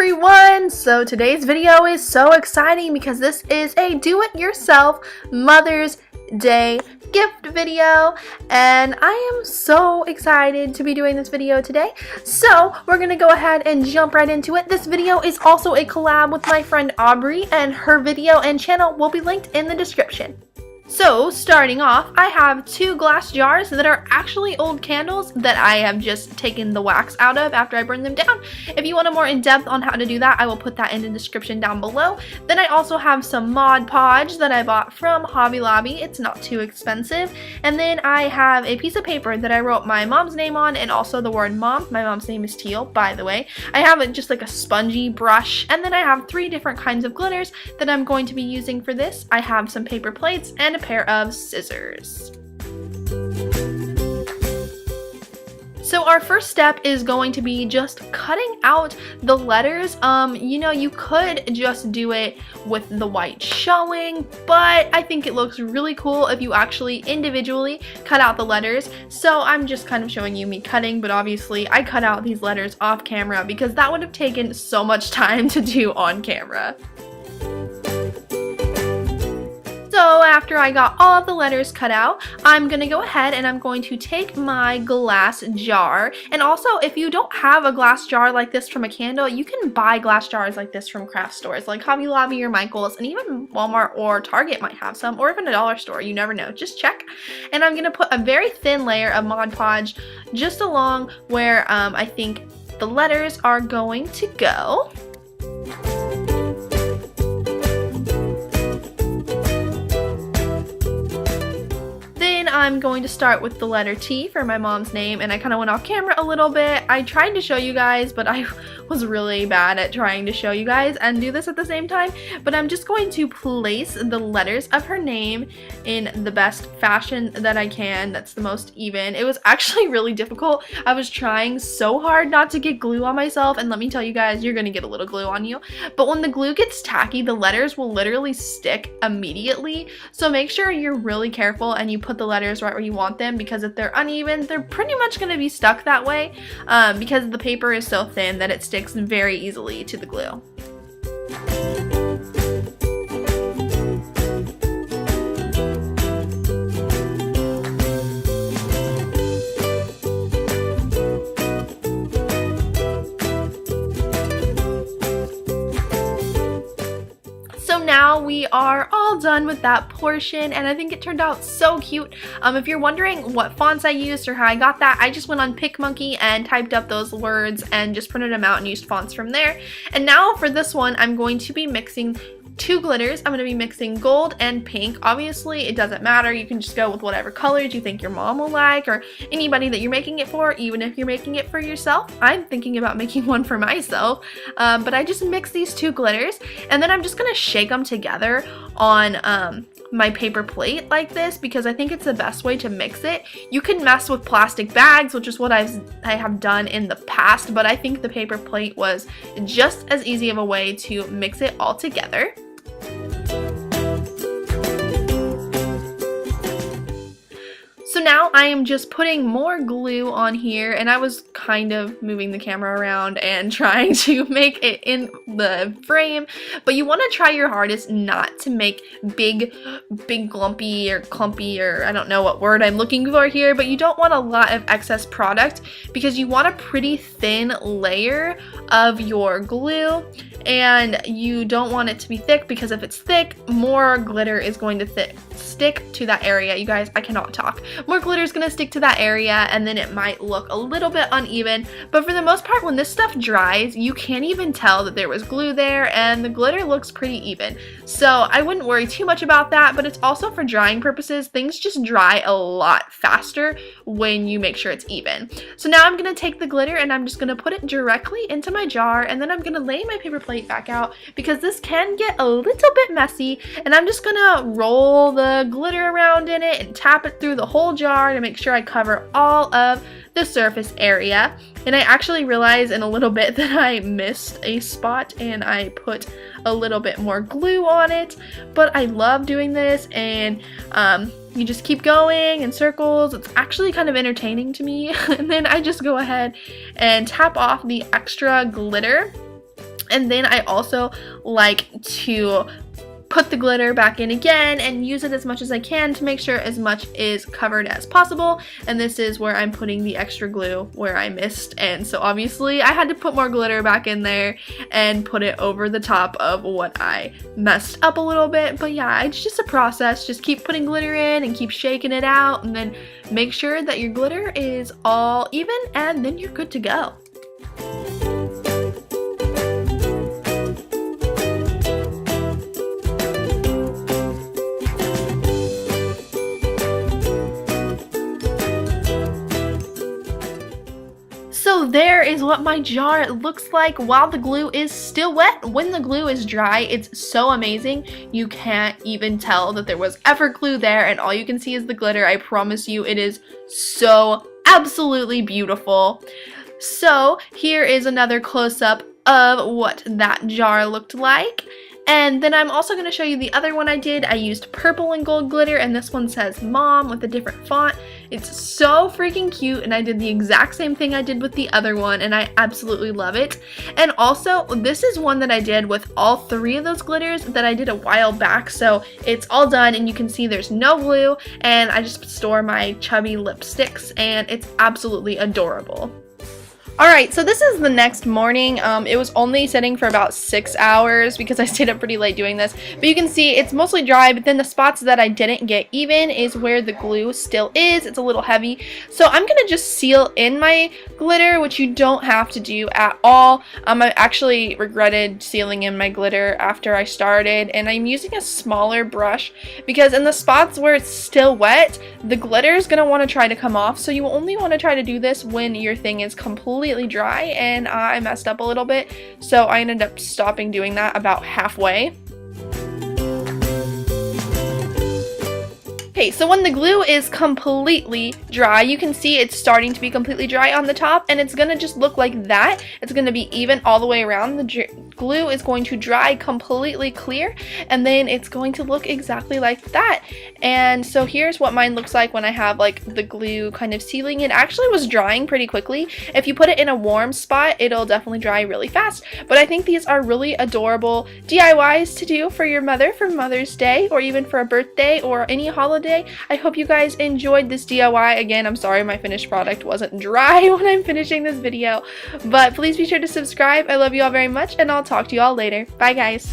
everyone! So today's video is so exciting because this is a do-it-yourself Mother's Day gift video, and I am so excited to be doing this video today. So we're gonna go ahead and jump right into it. This video is also a collab with my friend Aubrey, and her video and channel will be linked in the description. So starting off, I have two glass jars that are actually old candles that I have just taken the wax out of after I burned them down. If you want a more in-depth on how to do that, I will put that in the description down below. Then I also have some Mod Podge that I bought from Hobby Lobby. It's not too expensive. And then I have a piece of paper that I wrote my mom's name on and also the word mom. My mom's name is Teal, by the way. I have just like a spongy brush, and then I have three different kinds of glitters that I'm going to be using for this. I have some paper plates and a pair of scissors. So our first step is going to be just cutting out the letters. You know, you could just do it with the white showing, but I think it looks really cool if you actually individually cut out the letters. So I'm just kind of showing you me cutting, but obviously I cut out these letters off camera because that would have taken so much time to do on camera. So after I got all of the letters cut out, I'm going to go ahead and I'm going to take my glass jar. And also, if you don't have a glass jar like this from a candle, you can buy glass jars like this from craft stores like Hobby Lobby or Michael's, and even Walmart or Target might have some, or even a dollar store. You never know. Just check. And I'm going to put a very thin layer of Mod Podge just along where I think the letters are going to go. I'm going to start with the letter T for my mom's name, and I kind of went off camera a little bit. I tried to show you guys, but I was really bad at trying to show you guys and do this at the same time. But I'm just going to place the letters of her name in the best fashion that I can. That's the most even. It was actually really difficult. I was trying so hard not to get glue on myself, and let me tell you guys, you're gonna get a little glue on you. But when the glue gets tacky, the letters will literally stick immediately. So make sure you're really careful and you put the letters right where you want them, because if they're uneven, they're pretty much going to be stuck that way because the paper is so thin that it sticks very easily to the glue. So now we are all done with that portion, and I think it turned out so cute. If you're wondering what fonts I used or how I got that, I just went on PicMonkey and typed up those words and just printed them out and used fonts from there. And now for this one, I'm going to be mixing two glitters. I'm going to be mixing gold and pink. Obviously, it doesn't matter. You can just go with whatever colors you think your mom will like, or anybody that you're making it for, even if you're making it for yourself. I'm thinking about making one for myself, but I just mixed these two glitters, and then I'm just going to shake them together on my paper plate like this, because I think it's the best way to mix it. You can mess with plastic bags, which is what I have done in the past, but I think the paper plate was just as easy of a way to mix it all together. So now I am just putting more glue on here, and I was kind of moving the camera around and trying to make it in the frame, but you want to try your hardest not to make big glumpy or clumpy, or I don't know what word I'm looking for here, but you don't want a lot of excess product because you want a pretty thin layer of your glue, and you don't want it to be thick, because if it's thick, more glitter is going to stick to that area. You guys, I cannot talk. More glitter is going to stick to that area, and then it might look a little bit uneven. But for the most part, when this stuff dries, you can't even tell that there was glue there, and the glitter looks pretty even. So I wouldn't worry too much about that, but it's also for drying purposes. Things just dry a lot faster when you make sure it's even. So now I'm going to take the glitter and I'm just going to put it directly into my jar, and then I'm going to lay my paper plate back out because this can get a little bit messy, and I'm just going to roll the glitter around in it and tap it through the whole jar to make sure I cover all of the surface area. And I actually realized in a little bit that I missed a spot and I put a little bit more glue on it, but I love doing this, and you just keep going in circles. It's actually kind of entertaining to me. And then I just go ahead and tap off the extra glitter And then I also like to put the glitter back in again and use it as much as I can to make sure as much is covered as possible. And this is where I'm putting the extra glue where I missed, and so obviously I had to put more glitter back in there and put it over the top of what I messed up a little bit. But yeah, it's just a process. Just keep putting glitter in and keep shaking it out, and then make sure that your glitter is all even, and then you're good to go. So there is what my jar looks like while the glue is still wet. When the glue is dry, it's so amazing. You can't even tell that there was ever glue there, and all you can see is the glitter. I promise you, it is so absolutely beautiful. So here is another close-up of what that jar looked like. And then I'm also going to show you the other one I did. I used purple and gold glitter, and this one says Mom with a different font. It's so freaking cute, and I did the exact same thing I did with the other one, and I absolutely love it. And also, this is one that I did with all 3 of those glitters that I did a while back, so it's all done, and you can see there's no glue, and I just store my chubby lipsticks, and it's absolutely adorable. Alright, so this is the next morning. It was only sitting for about 6 hours because I stayed up pretty late doing this. But you can see it's mostly dry, but then the spots that I didn't get even is where the glue still is. It's a little heavy. So I'm going to just seal in my glitter, which you don't have to do at all. I actually regretted sealing in my glitter after I started, and I'm using a smaller brush because in the spots where it's still wet, the glitter is going to want to try to come off. So you only want to try to do this when your thing is completely dry, and I messed up a little bit, so I ended up stopping doing that about halfway. Okay, so when the glue is completely dry, you can see it's starting to be completely dry on the top, and it's going to just look like that. It's going to be even all the way around. The glue is going to dry completely clear, and then it's going to look exactly like that. And so here's what mine looks like when I have like the glue kind of sealing. It actually was drying pretty quickly. If you put it in a warm spot, it'll definitely dry really fast. But I think these are really adorable DIYs to do for your mother for Mother's Day, or even for a birthday or any holiday. I hope you guys enjoyed this DIY. Again, I'm sorry my finished product wasn't dry when I'm finishing this video, but please be sure to subscribe. I love you all very much, and I'll talk to you all later. Bye, guys.